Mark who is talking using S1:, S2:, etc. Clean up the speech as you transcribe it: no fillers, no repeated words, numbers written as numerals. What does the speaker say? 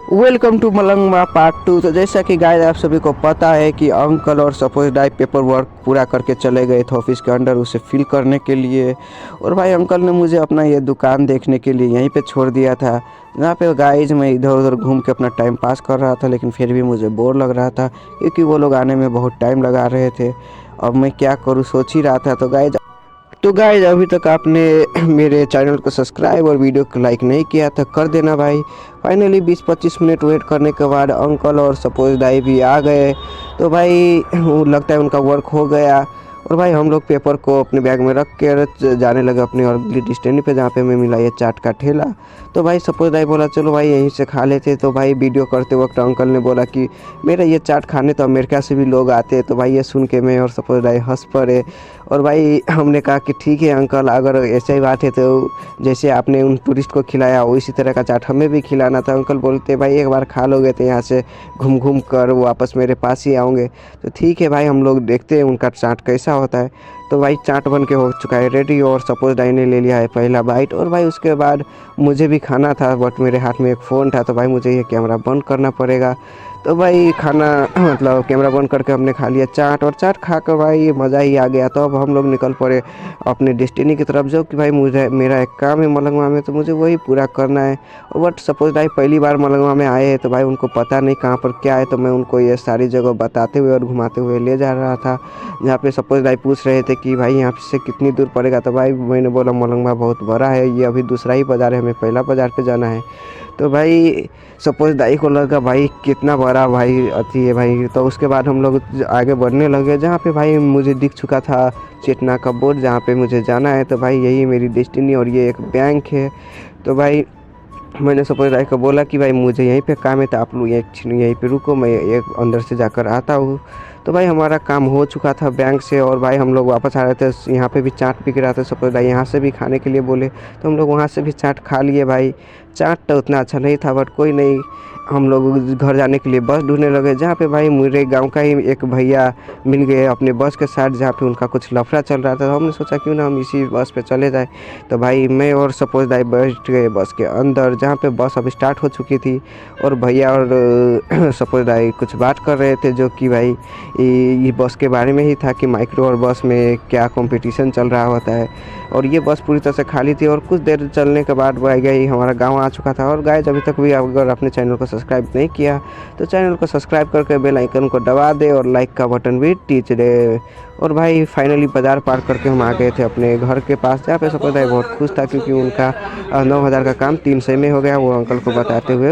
S1: Welcome to Malangwa part 2। तो जैसा कि गाइस आप सभी को पता है कि अंकल और सपोज डाई पेपर वर्क पूरा करके चले गए थे ऑफिस के अंडर उसे फिल करने के लिए। और भाई अंकल ने मुझे अपना ये दुकान देखने के लिए यहीं पे छोड़ दिया था, जहाँ पे गाइस मैं इधर उधर घूम के अपना टाइम पास कर रहा था, लेकिन फिर भी मुझे बोर लग रहा था क्योंकि वो लोग आने में बहुत टाइम लगा रहे थे। अब मैं क्या करूँ सोच ही रहा था। तो गाइज अभी तक आपने मेरे चैनल को सब्सक्राइब और वीडियो को लाइक नहीं किया था, कर देना भाई। फाइनली 20-25 मिनट वेट करने के बाद अंकल और सपोज दाई भी आ गए। तो भाई लगता है उनका वर्क हो गया। और भाई हम लोग पेपर को अपने बैग में रख के जाने लगे अपनी अगली डेस्टिनी पे, जहाँ पे मैं मिला ये चाट का ठेला। तो भाई सपोज दाई बोला चलो भाई यहीं से खा लेते। तो भाई वीडियो करते वक्त अंकल ने बोला कि मेरा ये चाट खाने तो अमेरिका से भी लोग आते हैं। तो भाई ये सुन के मैं और सपोज दाई हंस पड़े। और भाई हमने कहा कि ठीक है अंकल, अगर ऐसा ही बात है तो जैसे आपने उन टूरिस्ट को खिलाया उसी तरह का चाट हमें भी खिलाना था। अंकल बोलते भाई एक बार खा लोगे तो यहाँ से घूम घूम कर वापस मेरे पास ही आओगे। तो ठीक है भाई, हम लोग देखते हैं उनका चाट कैसा होता है। तो भाई चाट बन के हो चुका है रेडी, और सपोज डाई ने ले लिया है पहला बाइट। और भाई उसके बाद मुझे भी खाना था, बट मेरे हाथ में एक फ़ोन था, तो भाई मुझे ये कैमरा बंद करना पड़ेगा। तो भाई खाना मतलब कैमरा बंद करके हमने खा लिया चाट, और चाट खा कर भाई मज़ा ही आ गया। तो अब हम लोग निकल पड़े अपने डेस्टिनी की तरफ, जो कि भाई मुझे मेरा एक काम है मलंगवा में, तो मुझे वही पूरा करना है। बट सपोज भाई पहली बार मलंगवा में आए हैं तो भाई उनको पता नहीं कहाँ पर क्या है, तो मैं उनको ये सारी जगह बताते हुए और घुमाते हुए ले जा रहा था। जहाँ पे सपोज भाई पूछ रहे थे कि भाई यहाँ से कितनी दूर पड़ेगा, तो भाई मैंने बोला मलंगवा बहुत बड़ा है, ये अभी दूसरा ही बाज़ार है, हमें पहला बाज़ार पे जाना है। तो भाई सपोज दाई को लगा भाई कितना बड़ा भाई अति है भाई। तो उसके बाद हम लोग आगे बढ़ने लगे, जहाँ पे भाई मुझे दिख चुका था चेतना का बोर्ड जहाँ पे मुझे जाना है। तो भाई यही मेरी डेस्टिनी और ये एक बैंक है। तो भाई मैंने सपोज राय को बोला कि भाई मुझे यहीं पे काम है, तो आप लोग यहीं पे रुको, मैं एक अंदर से जाकर आता हूँ। तो भाई हमारा काम हो चुका था बैंक से, और भाई हम लोग वापस आ रहे थे। यहाँ पे भी चाट बिक रहा था, सपोज भाई यहाँ से भी खाने के लिए बोले, तो हम लोग वहाँ से भी चाट खा लिए भाई। चाट तो उतना अच्छा नहीं था, बट कोई नहीं, हम लोग घर जाने के लिए बस ढूंढने लगे, जहाँ पे भाई मेरे गांव का ही एक भैया मिल गए अपने बस के साथ, जहाँ पे उनका कुछ लफड़ा चल रहा था। तो हमने सोचा क्यों ना हम इसी बस पे चले जाए। तो भाई मैं और सपोज भाई बैठ गए बस के अंदर, जहाँ पे बस अब स्टार्ट हो चुकी थी। और भैया और सपोज भाई कुछ बात कर रहे थे, जो कि भाई ये बस के बारे में ही था कि माइक्रो और बस में क्या कंपटीशन चल रहा होता है। और ये बस पूरी तरह से खाली थी, और कुछ देर चलने के बाद भाई गई हमारा गांव आ चुका था। और गाइस अभी तक भी अगर अपने चैनल को सब्सक्राइब नहीं किया तो चैनल को सब्सक्राइब करके बेल आइकन को दबा दे, और लाइक का बटन भी टीच दे। और भाई फाइनली बाज़ार पार करके हम आ गए थे अपने घर के पास, जहाँ पे सपोज भाई बहुत खुश था क्योंकि उनका 9,000 का काम 300 में हो गया, वो अंकल को बताते हुए।